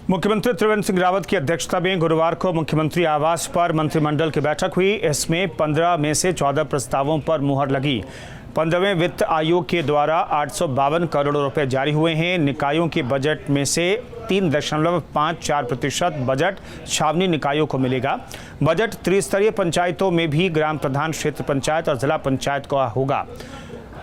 मुख्यमंत्री त्रिवेंद्र सिंह रावत की अध्यक्षता में गुरुवार को मुख्यमंत्री आवास पर मंत्रिमंडल की बैठक हुई। इसमें 15 में से 14 प्रस्तावों पर मुहर लगी। 15वें वित्त आयोग के द्वारा 852 करोड़ रुपए जारी हुए हैं। निकायों के बजट में से 3.54% बजट छावनी निकायों को मिलेगा। बजट त्रिस्तरीय पंचायतों में भी ग्राम प्रधान, क्षेत्र पंचायत और जिला पंचायत का होगा।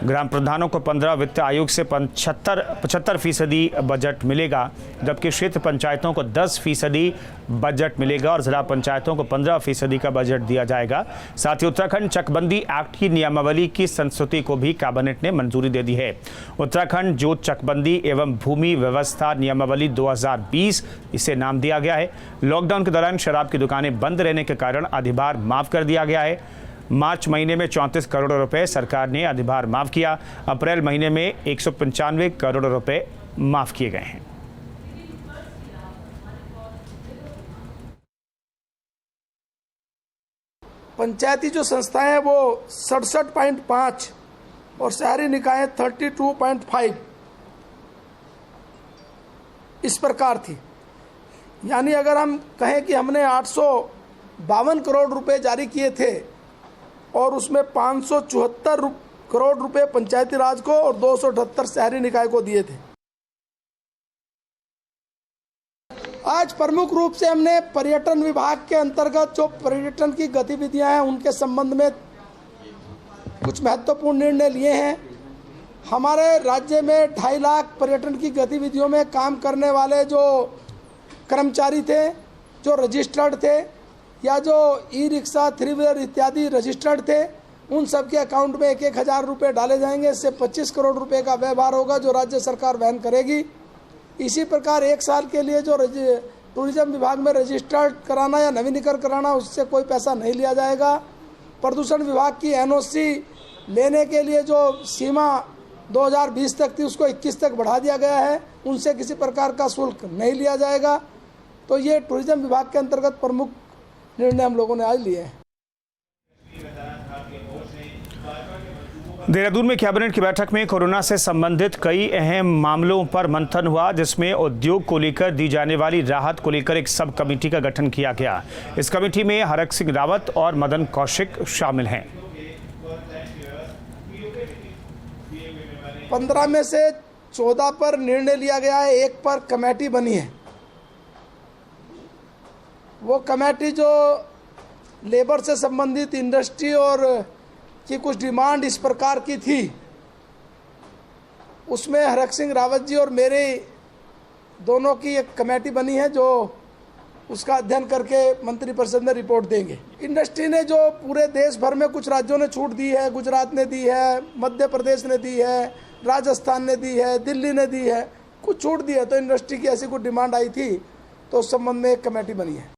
ग्राम प्रधानों को 15 वित्त आयोग से 75% बजट मिलेगा, जबकि क्षेत्र पंचायतों को 10% बजट मिलेगा और जिला पंचायतों को 15% का बजट दिया जाएगा। साथ ही उत्तराखंड चकबंदी एक्ट की नियमावली की संस्तुति को भी कैबिनेट ने मंजूरी दे दी है। उत्तराखंड जोत चकबंदी एवं भूमि व्यवस्था नियमावली 2020 इसे नाम दिया गया है। लॉकडाउन के दौरान शराब की दुकानें बंद रहने के कारण अधिभार माफ कर दिया गया है। मार्च महीने में 34 करोड़ रुपए सरकार ने अधिभार माफ किया। अप्रैल महीने में 195 करोड़ रुपए माफ किए गए हैं। पंचायती जो संस्थाएं हैं वो 67.5 और शहरी निकाय 32.5 इस प्रकार थी। यानी अगर हम कहें कि हमने 852 करोड़ रुपए जारी किए थे और उसमें 574 करोड़ रुपए पंचायती राज को और 278 शहरी निकाय को दिए थे। आज प्रमुख रूप से हमने पर्यटन विभाग के अंतर्गत जो पर्यटन की गतिविधियां हैं उनके संबंध में कुछ महत्वपूर्ण निर्णय लिए हैं। हमारे राज्य में 2.5 लाख पर्यटन की गतिविधियों में काम करने वाले जो कर्मचारी थे, जो रजिस्टर्ड थे या जो ई रिक्शा, 3 व्हीलर इत्यादि रजिस्टर्ड थे, उन सब के अकाउंट में 1-1 हज़ार रुपये डाले जाएंगे। इससे 25 करोड़ रुपए का व्यवहार होगा जो राज्य सरकार वहन करेगी। इसी प्रकार 1 साल के लिए जो टूरिज्म विभाग में रजिस्टर्ड कराना या नवीनीकरण कराना, उससे कोई पैसा नहीं लिया जाएगा। प्रदूषण विभाग की एनओसी लेने के लिए जो सीमा 2020 तक थी उसको 21 तक बढ़ा दिया गया है, उनसे किसी प्रकार का शुल्क नहीं लिया जाएगा। तो ये टूरिज्म विभाग के अंतर्गत प्रमुख निर्णय हम लोगों ने आज लिए हैं। देहरादून में कैबिनेट की बैठक में कोरोना से संबंधित कई अहम मामलों पर मंथन हुआ, जिसमें उद्योग को लेकर दी जाने वाली राहत को लेकर एक सब कमेटी का गठन किया गया। इस कमेटी में हरक सिंह रावत और मदन कौशिक शामिल हैं। 15 में से 14 पर निर्णय लिया गया है, 1 पर कमेटी बनी है। वो कमेटी जो लेबर से संबंधित इंडस्ट्री और की कुछ डिमांड इस प्रकार की थी, उसमें हरक सिंह रावत जी और मेरे दोनों की एक कमेटी बनी है जो उसका अध्ययन करके मंत्रिपरिषद में रिपोर्ट देंगे। इंडस्ट्री ने जो पूरे देश भर में कुछ राज्यों ने छूट दी है, गुजरात ने दी है, मध्य प्रदेश ने दी है, राजस्थान ने दी है, दिल्ली ने दी है, कुछ छूट दी है। तो इंडस्ट्री की ऐसी कुछ डिमांड आई थी तो उस संबंध में एक कमेटी बनी है।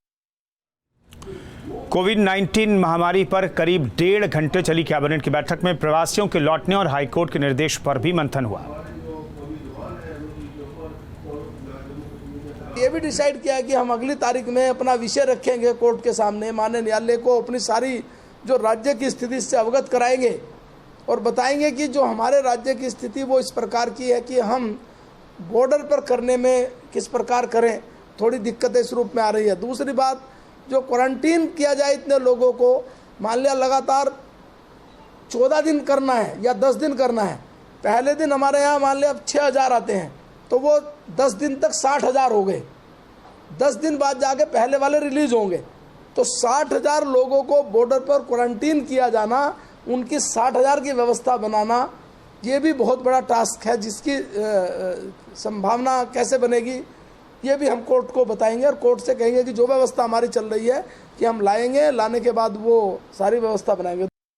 कोविड-19 महामारी पर करीब 1.5 घंटे चली कैबिनेट की बैठक में प्रवासियों के लौटने और हाईकोर्ट के निर्देश पर भी मंथन हुआ। ये भी डिसाइड किया कि हम अगली तारीख में अपना विषय रखेंगे कोर्ट के सामने, माननीय न्यायालय को अपनी सारी जो राज्य की स्थिति से अवगत कराएंगे और बताएंगे कि जो हमारे राज्य की स्थिति वो इस प्रकार की है कि हम बॉर्डर पर करने में किस प्रकार करें, थोड़ी दिक्कतें इस रूप में आ रही है। दूसरी बात, जो क्वारंटीन किया जाए इतने लोगों को, मान लिया लगातार 14 दिन करना है या 10 दिन करना है। पहले दिन हमारे यहाँ मान लिया 6,000 आते हैं तो वो 10 दिन तक 60,000 हो गए। 10 दिन बाद जाके पहले वाले रिलीज होंगे। तो 60,000 लोगों को बॉर्डर पर क्वारंटीन किया जाना, उनकी 60,000 की व्यवस्था बनाना, ये भी बहुत बड़ा टास्क है, जिसकी संभावना कैसे बनेगी ये भी हम कोर्ट को बताएंगे और कोर्ट से कहेंगे कि जो व्यवस्था हमारी चल रही है कि हम लाएंगे, लाने के बाद वो सारी व्यवस्था बनाएंगे।